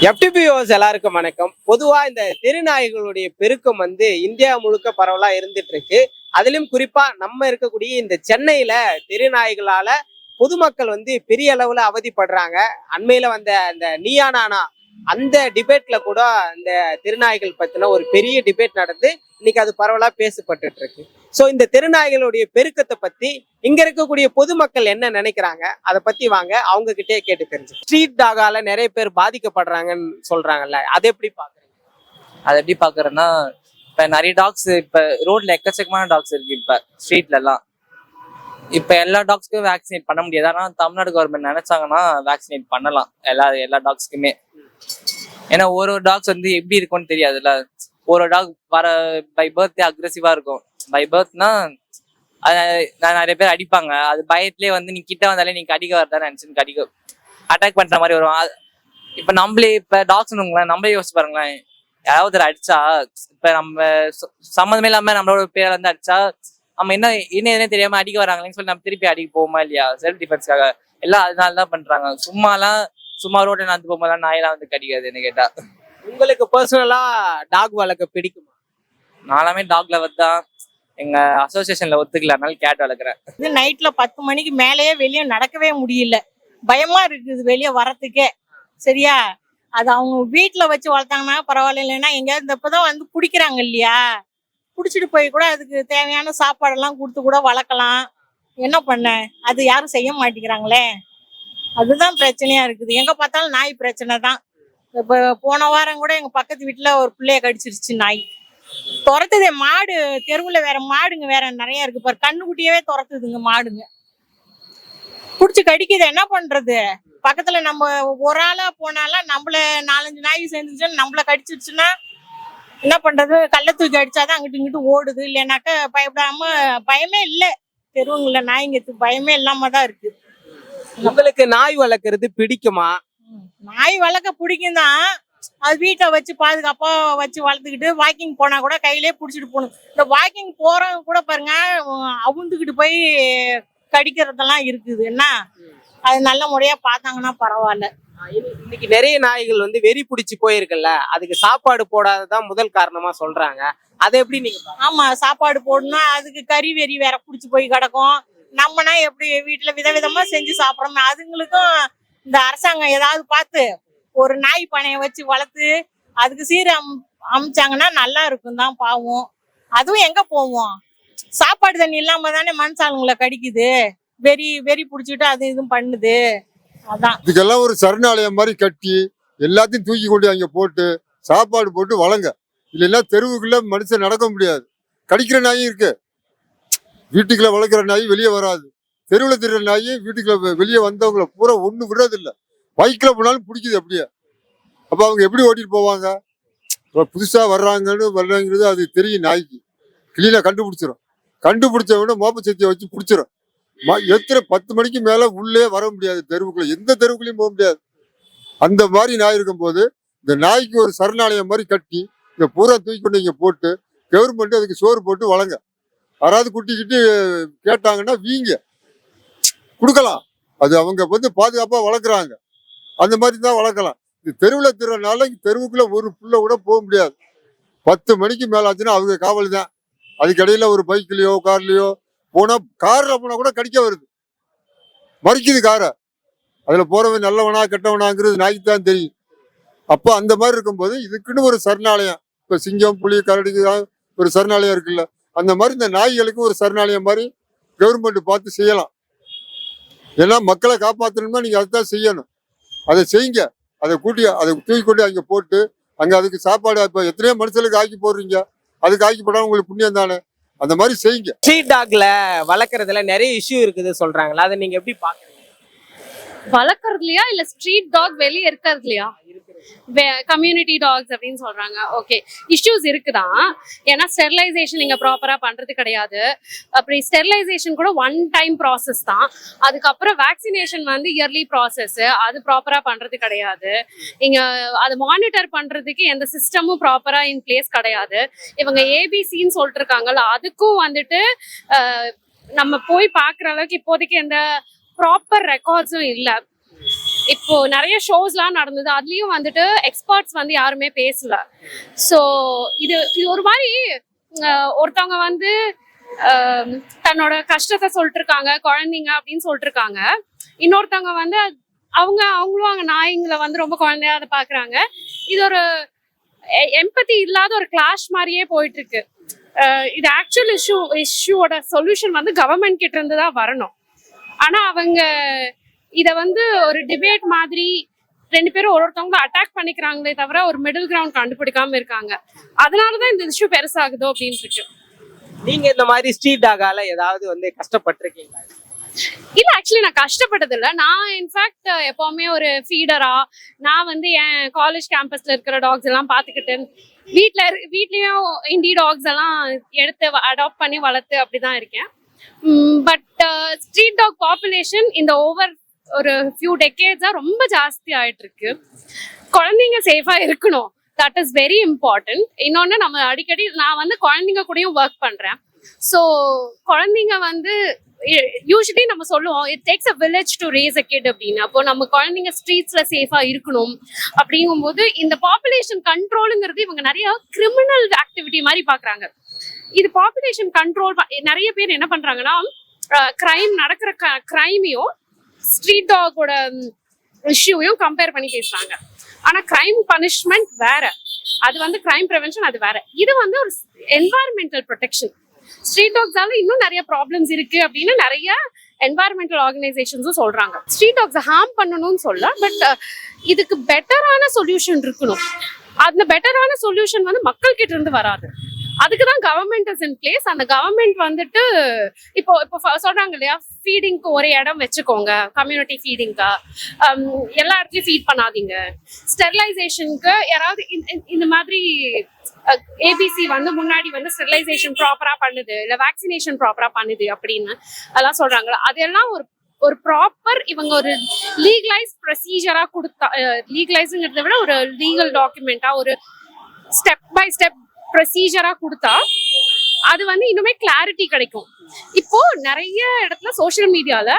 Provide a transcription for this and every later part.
எஃப்டிபிஓஸ் எல்லாருக்கும் வணக்கம். பொதுவா இந்த தெருநாய்களுடைய பெருக்கம் இந்தியா முழுக்க பரவலா இருந்துட்டு இருக்கு. அதிலும் குறிப்பா நம்ம இருக்கக்கூடிய இந்த சென்னையில தெருநாய்களால பொதுமக்கள் பெரிய அளவுல அவதிப்படுறாங்க. அண்மையில வந்த இந்த நீயா நானா அந்த டிபேட்ல கூட இந்த தெருநாய்கள் பத்தின ஒரு பெரிய டிபேட் நடந்து இன்னைக்கு அது பரவலா பேசப்பட்டு இருக்கு. சோ இந்த தெருநாய்களுடைய பெருக்கத்தை பத்தி இங்க இருக்கக்கூடிய பொதுமக்கள் என்ன நினைக்கிறாங்க, அதை பத்தி வாங்க அவங்க கிட்டே கேட்டு தெரிஞ்சு. ஸ்ட்ரீட் டாகால நிறைய பேர் பாதிக்கப்படுறாங்கன்னு சொல்றாங்கல்ல, அதை எப்படி பாக்குறீங்க? அதை எப்படி பாக்குறேன்னா, இப்ப நிறைய டாக்ஸ் இப்ப ரோட்ல எக்கச்சக்கமான டாக்ஸ் இருக்கு. இப்ப ஸ்ட்ரீட்ல எல்லாம் இப்ப எல்லா டாக்ஸ்க்கும் வேக்சினேட் பண்ண முடியாது. ஆனா தமிழ்நாடு கவர்மெண்ட் நினைச்சாங்கன்னா வேக்சினேட் பண்ணலாம் எல்லா டாக்ஸ்க்குமே. ஏன்னா ஒரு டாக்ஸ் எப்படி இருக்கும்னு தெரியாதுல்ல. ஒரு டாக் வர பை பர்த் அக்ரெசிவா இருக்கும். பை பர்த்னா நிறைய பேர் அடிப்பாங்க. அது பயத்திலே நீ கிட்ட வந்தாலே நீ கடிக்க வரதான் நினைச்சுன்னு கடிக்க அட்டாக் பண்ற மாதிரி வரும். இப்ப நம்மளே இப்ப டாக்ஸ் நம்மளே யோசிச்சு பாருங்களேன். யாராவது அடிச்சா இப்ப நம்ம சம்மந்தமே இல்லாம நம்மளோட பேர் அடிச்சா நம்ம என்ன தெரியாம அடிக்க வராங்களேன்னு சொல்லி நம்ம திருப்பி அடிக்க போவோமா இல்லையா? செல்ஃப் டிஃபென்ஸ்க்காக எல்லாம் அதனாலதான் பண்றாங்க. சும்மா ரோட்ல நடந்து போகும்போது நாயெல்லாம் கடிக்காது என்ன கேட்டா. உங்களுக்கு பர்சனலா டாக் வளர்க்க பிடிக்குமா? நானுமே டாக் லவர் தான். எங்க அசோசியேஷன்ல ஒத்துக்கல, அதனால கேட் வளர்க்குறேன். நைட்ல 10 மணிக்கு மேலேயே வெளியே நடக்கவே முடியல. பயமா இருக்குது வெளியே வரத்துக்கே. சரியா, அது அவங்க வீட்டுல வச்சு வளர்த்தாங்கன்னா பரவாயில்ல. இல்லைன்னா எங்கேயாவது இப்பதான் பிடிக்கிறாங்க இல்லையா, பிடிச்சிட்டு போய் கூட அதுக்கு தேவையான சாப்பாடெல்லாம் கொடுத்து கூட வளர்க்கலாம். என்ன பண்ண, அது யாரும் செய்ய மாட்டேங்கிறாங்களே. அதுதான் பிரச்சனையா இருக்குது. எங்க பார்த்தாலும் நாய் பிரச்சனை தான். இப்ப போன வாரம் கூட எங்க பக்கத்து வீட்டுல ஒரு பிள்ளைய கடிச்சிருச்சு நாய். துரத்துதே மாடு. தெருவுல வேற மாடுங்க வேற நிறைய இருக்கு பாரு. கண்ணுக்குட்டியவே துரத்துதுங்க மாடுங்க. புடிச்சு கடிக்குது. என்ன பண்றது? பக்கத்துல நம்ம ஒரு ஆளா போனாலும் நம்மள 4-5 நாய் சேர்ந்துச்சுன்னா நம்மள கடிச்சிருச்சுன்னா என்ன பண்றது? கள்ள தூக்கி அடிச்சாதான் அங்கிட்டு இங்கிட்டு ஓடுது. இல்லைனாக்கா பயப்படாம பயமே இல்லை. தெருவுங்கள நாய்ங்கிறது பயமே இல்லாம தான் இருக்கு. உங்களுக்கு நாய் வளர்க்கறது பிடிக்குமா? நாய் வளர்க்க பிடிக்கும் தான். அது வீட்டை வச்சு பாதுகாப்பா வச்சு வளர்த்துக்கிட்டு வாக்கிங் போனா கூட கையிலே புடிச்சிட்டு போகணும். இந்த வாக்கிங் போறவங்க கூட பாருங்க அவுந்துக்கிட்டு போய் கடிக்கிறதெல்லாம் இருக்குது. என்ன, அது நல்ல முறையா பார்த்தாங்கன்னா பரவாயில்ல. இன்னைக்கு நிறைய நாய்கள் வெறி பிடிச்சு போயிருக்குல்ல, அதுக்கு சாப்பாடு போடாததான் முதல் காரணமா சொல்றாங்க. அதை எப்படி நீங்க? ஆமா, சாப்பாடு போடணும். அதுக்கு கறி வெறி வேற பிடிச்சி போய் கிடக்கும். நம்மனா எப்படி வீட்டுல விதவிதமா செஞ்சு சாப்பிடறோம். அதுங்களுக்கும் இந்த அரசாங்கம் ஏதாவது பார்த்து ஒரு நாய் பண்ணைய வச்சு வளர்த்து அதுக்கு அமைச்சாங்கன்னா நல்லா இருக்கும் தான். பாவம். அதுவும் எங்க போவோம்? சாப்பாடு தண்ணி இல்லாம தானே மனுஷாளுங்களை கடிக்குது. வெறி பிடிச்சிட்டு அது இதுவும் பண்ணுது. அதான் இதுக்கெல்லாம் ஒரு சரணாலயம் மாதிரி கட்டி எல்லாத்தையும் தூக்கி கொண்டு அங்க போட்டு சாப்பாடு போட்டு வளங்க. இல்லைன்னா தெருவுக்குள்ள மனுஷன் நடக்க முடியாது. கடிக்கிற நாயும் இருக்கு. வீட்டுக்குள்ள வளர்க்குற நாய் வெளியே வராது. தெருவில் திடுற நாய் வீட்டுக்குள்ள வெளியே வந்தவங்களை பூரா ஒண்ணு விடுறதில்லை. பைக்கில் போனாலும் பிடிக்குது அப்படியே. அப்போ அவங்க எப்படி ஓட்டிட்டு போவாங்க? புதுசா வர்றாங்கிறது அது தெரியும். நாய்க்கு கிளீனா கண்டுபிடிச்ச விட மோப்ப சத்தியை வச்சு பிடிச்சிடும். எத்தனை 10 மணிக்கு மேல உள்ளே வர முடியாது. தெருவுக்குள்ள எந்த தெருவுக்குள்ளயும் போக முடியாது. அந்த மாதிரி நாய் இருக்கும் போது இந்த நாய்க்கு ஒரு சரணாலயம் மாதிரி கட்டி இந்த பூரா தூக்கி கொண்டு இங்க போட்டு கவர்மெண்ட் அதுக்கு சோறு போட்டு வளங்க. யாராவது குட்டிக்கிட்டு கேட்டாங்கன்னா வீங்க கொடுக்கலாம். அது அவங்க பாதுகாப்பா வளர்க்குறாங்க. அந்த மாதிரி தான் வளர்க்கலாம். இந்த தெருவில் திருறனால தெருவுக்குள்ள ஒரு புள்ள கூட போக முடியாது. 10 மணிக்கு மேல ஆச்சுன்னா அவங்க காவல் தான். அதுக்கடையில ஒரு பைக்லயோ கார்லயோ போனா, கார்ல போனா கூட கடிக்க வருது, மறிக்குது காரை. அதுல போறவன் நல்லவனா கெட்டவனாங்கிறது நாய்க்கு தான் தெரியும். அப்போ அந்த மாதிரி இருக்கும்போது இதுக்குன்னு ஒரு சரணாலயம், இப்ப சிங்கம் புலி கரடிக்கு தான் ஒரு சரணாலயம் இருக்குல்ல, அந்த மாதிரி இந்த நாய்களுக்கு ஒரு சரணாலயம் மாதிரி கவர்மெண்ட் பார்த்து செய்யலாம். ஏன்னா மக்களை காப்பாற்றணும்னா நீங்க அதுதான் செய்யணும். அதை செய்யுங்க. அதை தூக்கி கொண்டு அங்க போட்டு அங்க அதுக்கு சாப்பாடு. இப்ப எத்தனையோ மனுஷனுக்கு ஆக்கி போடுறீங்க, அதுக்கு ஆக்கி போடாம உங்களுக்கு புண்ணியம் தானே. அந்த மாதிரி செய்யுங்க. ஸ்ட்ரீட் டாக்ல வளர்க்கறதுல நிறைய இஷ்யூ இருக்குது சொல்றாங்களா, அதை நீங்க எப்படி பாக்குறீங்க? வளர்க்கறதுலயா இல்ல ஸ்ட்ரீட் டாக் வெளியே இருக்கிறதுலயா? கம்யூனிட்டி டாக்ஸ் அப்படின்னு சொல்றாங்க. ஓகே, இஷ்யூஸ் இருக்குதான். ஏன்னா ஸ்டெரிலைசேஷன் நீங்க ப்ராப்பரா பண்றது கிடையாது. அப்படி ஸ்டெரிலைசேஷன் கூட 1 டைம் ப்ராசஸ் தான். அதுக்கப்புறம் வேக்சினேஷன் இயர்லி ப்ராசஸ், அது ப்ராப்பரா பண்றது கிடையாது. இங்க அதை மானிட்டர் பண்றதுக்கு எந்த சிஸ்டமும் ப்ராப்பரா இன் பிளேஸ் கிடையாது. இவங்க ஏபிசின்னு சொல்லிட்டு இருக்காங்கல்ல, அதுக்கும் நம்ம போய் பாக்குற அளவுக்கு இப்போதைக்கு எந்த ப்ராப்பர் ரெக்கார்ட்ஸும் இல்லை. இப்போ நிறைய ஷோஸ்லாம் நடந்தது, அதுலயும் வந்துட்டு எக்ஸ்பர்ட்ஸ் வந்து யாருமே பேசல. ஸோ இது இது ஒரு மாதிரி ஒருத்தவங்க வந்து தன்னோட கஷ்டத்தை சொல்லிட்டு இருக்காங்க, குழந்தைங்க அப்படின்னு சொல்லிட்டு இருக்காங்க. இன்னொருத்தவங்க வந்து அவங்களும் அங்க நாய்ங்களை வந்து ரொம்ப குழந்தையா அதை பாக்குறாங்க. இது ஒரு எம்பத்தி இல்லாத ஒரு கிளாஷ் மாதிரியே போயிட்டு இருக்கு. இது ஆக்சுவல் இஷ்யூவோட சொல்யூஷன் வந்து கவர்மெண்ட் கிட்ட இருந்து தான் வரணும். ஆனா அவங்க இத வந்து ஒரு டிபேட் மாதிரி 2 பேரும் ஒருத்தவங்க அட்டாக் பண்ணிக்கிறாங்களே தவிர ஒரு மிடில் கிரவுண்ட் கண்டுபிடிக்காம இருக்காங்க. அதனாலதான் இந்த இஷ்யூ பெருசாகுதோ அப்படின்னு இருக்கு. நீங்க இந்த மாதிரி ஸ்ட்ரீட் டாகால ஏதாவது வந்து கஷ்டப்பட்டிருக்கீங்களா? இல்ல, ஆக்சுவலி நான் கஷ்டப்பட்டது இல்ல. நான் இன்ஃபேக்ட் எப்பவுமே ஒரு ஃபீடரா நான் வந்து என் காலேஜ் கேம்பஸ்ல இருக்கிற டாக்ஸ் எல்லாம் பாத்துக்கிட்டு வீட்லயும் இண்டி டாக்ஸ் எல்லாம் எடுத்து அடாப்ட் பண்ணி வளர்த்து அப்படிதான் இருக்கேன். பட் ஸ்ட்ரீட் டாக் பாப்புலேஷன் இந்த ஓவர் ஒரு ஃபியூ டெக்கேட்ஸா ரொம்ப ஜாஸ்தி ஆயிட்டு இருக்கு. குழந்தைங்க சேஃபா இருக்கணும், தட் இஸ் வெரி இம்பார்ட்டன்ட். இன்னொன்னு நம்ம அடிக்கடி நான் வந்து குழந்தைங்க கூடயும் ஒர்க் பண்றேன். ஸோ குழந்தைங்க வந்து யூஸ்வலி நம்ம சொல்லுவோம் it takes a village to raise a kid அப்படின்னு. அப்போ நம்ம குழந்தைங்க ஸ்ட்ரீட்ஸ்ல சேஃபா இருக்கணும். அப்படிங்கும்போது இந்த பாப்புலேஷன் கண்ட்ரோலுங்கிறது இவங்க நிறைய கிரிமினல் ஆக்டிவிட்டி மாதிரி பாக்குறாங்க. இது பாப்புலேஷன் கண்ட்ரோல் நிறைய பேர் என்ன பண்றாங்கன்னா கிரைம் நடக்கிற கிரைமையும் ஸ்ட்ரீட் டாகோட இஷ்யூவையும் கம்பேர் பண்ணி பேசுறாங்க. ஆனா கிரைம் பனிஷ்மெண்ட் வேற, அது வந்து கிரைம் ப்ரிவென்ஷன் அது வேற. இது வந்து ஒரு என்வாயர்மெண்டல் ப்ரொடெக்ஷன். ஸ்ட்ரீட் டாக்ஸால இன்னும் நிறைய ப்ராப்ளம்ஸ் இருக்கு அப்படின்னு நிறைய என்வாயர்மெண்டல் ஆர்கனைசேஷன்ஸும் சொல்றாங்க. ஸ்ட்ரீட் டாக்ஸை ஹார்ம் பண்ணணும்னு சொல்ல, பட் இதுக்கு பெட்டரான சொல்யூஷன் இருக்கணும். அந்த பெட்டரான சொல்யூஷன் வந்து மக்கள் கிட்ட இருந்து வராது. அதுக்குதான் கவர்மெண்ட் இஸ் இன் பிளேஸ். அந்த கவர்மெண்ட் வந்துட்டு இப்போ சொல்றாங்க இல்லையா, ஃபீடிங்க்கு ஒரு இடம் வச்சுக்கோங்க, கம்யூனிட்டி ஃபீடிங்க்கா, எல்லா இடத்துலயும் ஃபீட் பண்ணாதீங்க, ஸ்டெரிலைசேஷனுக்கு யாராவது இந்த மாதிரி ஏபிசி வந்து முன்னாடி வந்து ஸ்டெரிலைசேஷன் ப்ராப்பரா பண்ணுது, இல்ல வேக்சினேஷன் ப்ராப்பரா பண்ணுது அப்படின்னு அதெல்லாம் சொல்றாங்களா. அதெல்லாம் ஒரு ப்ராப்பர் இவங்க ஒரு லீகலைஸ் ப்ரொசீஜரா கொடுத்தா, லீகலைஸுங்கிறத விட ஒரு லீகல் டாக்குமெண்டா ஒரு ஸ்டெப் பை ஸ்டெப் ப்ரொசீஜரா கொடுத்தா அது வந்து இன்னுமே கிளாரிட்டி கிடைக்கும். இப்போ நிறைய இடத்துல சோசியல் மீடியால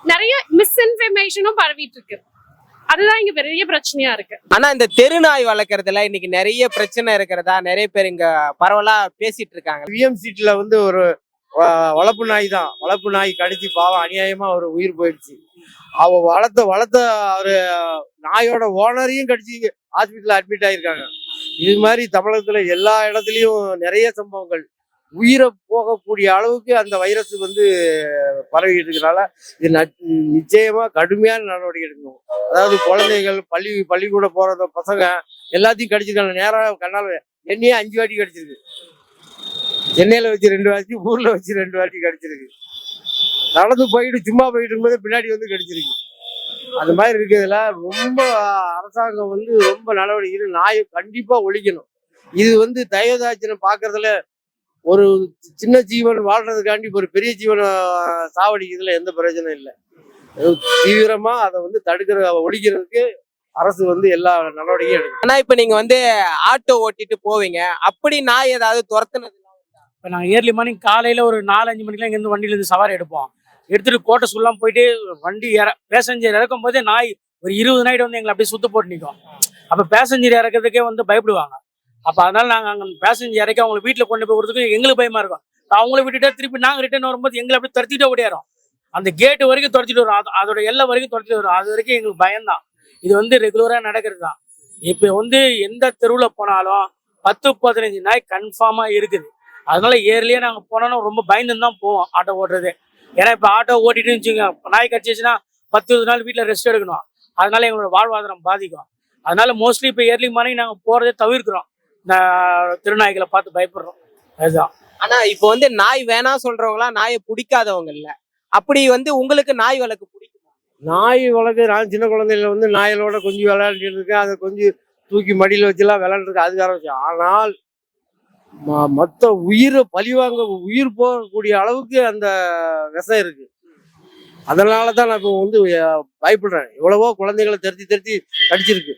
நிறைய மிஸ்இன்ஃபர்மேஷனும் பரவிட்டு இருக்கு. அதுதான் இங்க பெரிய பிரச்சனையா இருக்கு. ஆனா இந்த தெருநாய் வளர்க்கறதுல இன்னைக்கு நிறைய பிரச்சனை இருக்கிறதா நிறைய பேர் இங்க பரவலா பேசிட்டு இருக்காங்க. விஎம் சீட்ல வந்து ஒரு வளர்ப்பு நாய் தான், வளர்ப்பு நாய் கடிச்சு பாவம் அநியாயமா ஒரு உயிர் போயிடுச்சு. அவ வளர்த்த ஒரு நாயோட ஓனரையும் கடிச்சு ஹாஸ்பிட்டல்ல அட்மிட் ஆயிருக்காங்க. இது மாதிரி தமிழகத்துல எல்லா இடத்துலயும் நிறைய சம்பவங்கள், உயிரை போகக்கூடிய அளவுக்கு அந்த வைரஸ் வந்து பரவிட்டு இருக்கனால இது நிச்சயமா கடுமையான நடவடிக்கை எடுக்கணும். அதாவது குழந்தைகள் பள்ளிக்கூட போற பசங்க எல்லாத்தையும் கடிச்சிருக்காங்க. நேரம் கண்ணால என்னையே 5 வாட்டி கடிச்சிருக்கு. சென்னையில வச்சு 2 வாட்டி, ஊர்ல வச்சு 2 வாட்டி கடிச்சிருக்கு. நடந்து சும்மா போயிட்டு இருக்கும்போது பின்னாடி வந்து கடிச்சிருக்கு. அந்த மாதிரி இருக்கிறதுல ரொம்ப அரசாங்கம் வந்து ரொம்ப நடவடிக்கை, நாயை கண்டிப்பா ஒழிக்கணும். இது வந்து தயவுதாட்சியம் பாக்குறதுல ஒரு சின்ன ஜீவன் வாழ்றதுக்காண்டி ஒரு பெரிய ஜீவனை சாவடிக்கிறதுல எந்த பிரயோஜனம் இல்லை. தீவிரமா அதை வந்து ஒழிக்கிறதுக்கு அரசு வந்து எல்லா நடவடிக்கையும் எடுக்கும். ஆனா இப்ப நீங்க வந்து ஆட்டோ ஓட்டிட்டு போவீங்க, அப்படி நாய் ஏதாவது துரத்துனது? இப்போ நாங்கள் ஏர்லி மார்னிங் காலையில் ஒரு 4-5 மணிக்கெலாம் இங்கேருந்து வண்டியிலேருந்து சவாரி எடுப்போம். எடுத்துகிட்டு கோட்டை சொல்லாம் போயிட்டு வண்டி பேசஞ்சர் இறக்கும் போதே நாய் ஒரு 20 நாய்டு வந்து எங்களை அப்படியே சுத்த போட்டு நிற்கும். அப்போ பேசஞ்சர் இறக்கிறதுக்கே வந்து பயப்படுவாங்க. அப்போ அதனால நாங்கள் அங்கே பேசஞ்சர் இறக்கி அவங்களை வீட்டில் கொண்டு போய் விடுறதுக்கு எங்களுக்கு பயமா இருக்கும். அவங்கள விட்டுட்டா திருப்பி நாங்கள் ரிட்டர்ன் வரும்போது எங்களை அப்படியே துரத்திட்டு ஓடியாரோம். அந்த கேட்டு வரைக்கும் துரத்திட்டு வரும், அதோட எல்லை வரைக்கும் துரத்திட்டு வரும். அது வரைக்கும் எங்களுக்கு பயம்தான். இது வந்து ரெகுலராக நடக்கிறது தான். இப்போ வந்து எந்த தெருவில் போனாலும் 10-15 நாய் கன்ஃபார்மாக இருக்குது. அதனால ஏர்லியே நாங்கள் போனோன்னா ரொம்ப பயந்துன்னு தான் போவோம் ஆட்டோ ஓட்டுறது. ஏன்னா இப்போ ஆட்டோ ஓட்டிட்டு வச்சுங்க, நாய் கடிச்சிச்சுன்னா 10-20 நாள் வீட்டில் ரெஸ்ட் எடுக்கணும். அதனால எங்களோட வாழ்வாதாரம் பாதிக்கும். அதனால மோஸ்ட்லி இப்போ ஏர்லி மார்னிங் நாங்கள் போகிறதே தவிர்க்கிறோம். இந்த திருநாய்களை பார்த்து பயப்படுறோம், அதுதான். ஆனா இப்போ வந்து நாய் வேணாம் சொல்றவங்களாம் நாயை பிடிக்காதவங்க இல்ல. அப்படி வந்து உங்களுக்கு நாய் வளர்க்க பிடிக்குமா? நாய் வளர்க்க நான் சின்ன குழந்தையில வந்து நாய்களோட கொஞ்சம் விளையாண்டுட்டு இருக்கேன். அதை கொஞ்சம் தூக்கி மடியில் வச்சுலாம் விளையாண்டுருக்கேன், அதுக்காக வச்சு. ஆனால் மொத்த உயிரை பழிவாங்க உயிர் போகக்கூடிய அளவுக்கு அந்த விஷம் இருக்கு. அதனால தான் நான் இப்போ வந்து பயப்படுறேன். எவ்வளவோ குழந்தைகளை தெரிச்சு கடிச்சிருக்கு.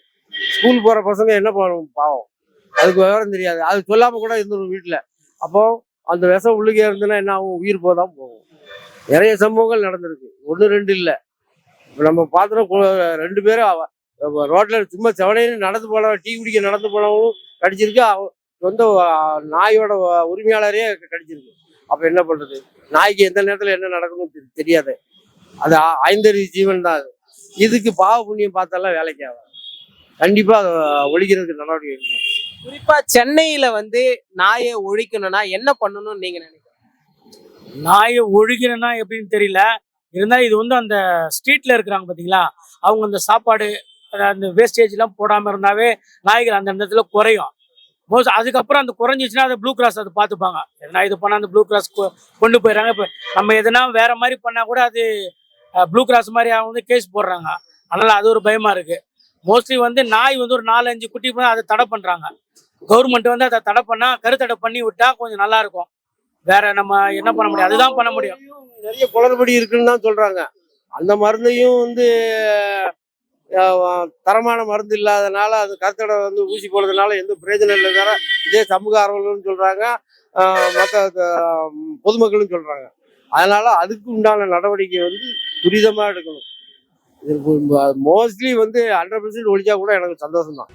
ஸ்கூல் போகிற பசங்க என்ன பண்ணுவோம் பாவம், அதுக்கு விவரம் தெரியாது. அது சொல்லாமல் கூட இருந்துடும் வீட்டில். அப்போ அந்த விஷம் உள்ளுக்கே இருந்துன்னா என்ன ஆகும், உயிர் போதான் போகும். நிறைய சம்பவங்கள் நடந்திருக்கு, 1-2 இல்லை. நம்ம பார்த்தோன்னா 2 பேரும் ரோட்ல சும்மா செவனேன்னு நடந்து போன டீ குடிக்க நடந்து போனவங்களும் கடிச்சிருக்கு. சொந்த நாயோட உரிமையாளரே கடிச்சிருக்கு. அப்ப என்ன பண்றது? நாய்க்கு எந்த நேரத்துல என்ன நடக்கணும்னு தெரியாது. அது ஐந்தறிவு ஜீவன் தான் அது. இதுக்கு பாவ புண்ணியம் பார்த்தாலாம் வேலைக்கு ஆகாது. கண்டிப்பா அதை ஒழிக்கிறதுக்கு நடவடிக்கை எடுக்கணும். குறிப்பா சென்னையில வந்து நாயை ஒழிக்கணும்னா என்ன பண்ணணும்னு நீங்க நினைக்கிறீங்க? நாயை ஒழுகினா எப்படின்னு தெரியல. இருந்தாலும் இது வந்து அந்த ஸ்ட்ரீட்ல இருக்கிறாங்க பாத்தீங்களா, அவங்க அந்த சாப்பாடு அந்த வேஸ்டேஜ் எல்லாம் போடாம இருந்தாவே நாய்கள் அந்த இடத்துல குறையும். அதுக்கப்புறம் அந்த குறைஞ்சிச்சுன்னா அதை ப்ளூ கிராஸ் அதை பார்த்துப்பாங்க. எதனா இது பண்ணா அந்த ப்ளூ கிராஸ் கொண்டு போயிடுறாங்க. இப்போ நம்ம எதனா வேற மாதிரி பண்ணா கூட அது ப்ளூ கிராஸ் மாதிரி அவங்க வந்து கேஸ் போடுறாங்க. அதனால அது ஒரு பயமா இருக்கு. மோஸ்ட்லி வந்து நாய் வந்து ஒரு 4-5 குட்டி போனால் அதை தடை பண்றாங்க. கவர்மெண்ட் வந்து அதை தடை பண்ணா கருத்தடை பண்ணி விட்டா கொஞ்சம் நல்லா இருக்கும். வேற நம்ம என்ன பண்ண முடியும்? அதுதான் பண்ண முடியும். நிறைய குளறுபடி இருக்குன்னு தான் சொல்றாங்க. அந்த மருந்தையும் வந்து தரமான மருந்து இல்லாதனால அது கருத்தடை வந்து ஊசி போடுறதுனால எந்த பிரயோஜனம் இல்லை. வேற இதே சமூக ஆர்வலர்களும் சொல்றாங்க, மற்ற பொதுமக்களும் சொல்றாங்க. அதனால அதுக்கு உண்டான நடவடிக்கை வந்து துரிதமா எடுக்கணும். மோஸ்ட்லி வந்து 100% ஒழிச்சா கூட எனக்கு சந்தோஷம் தான்.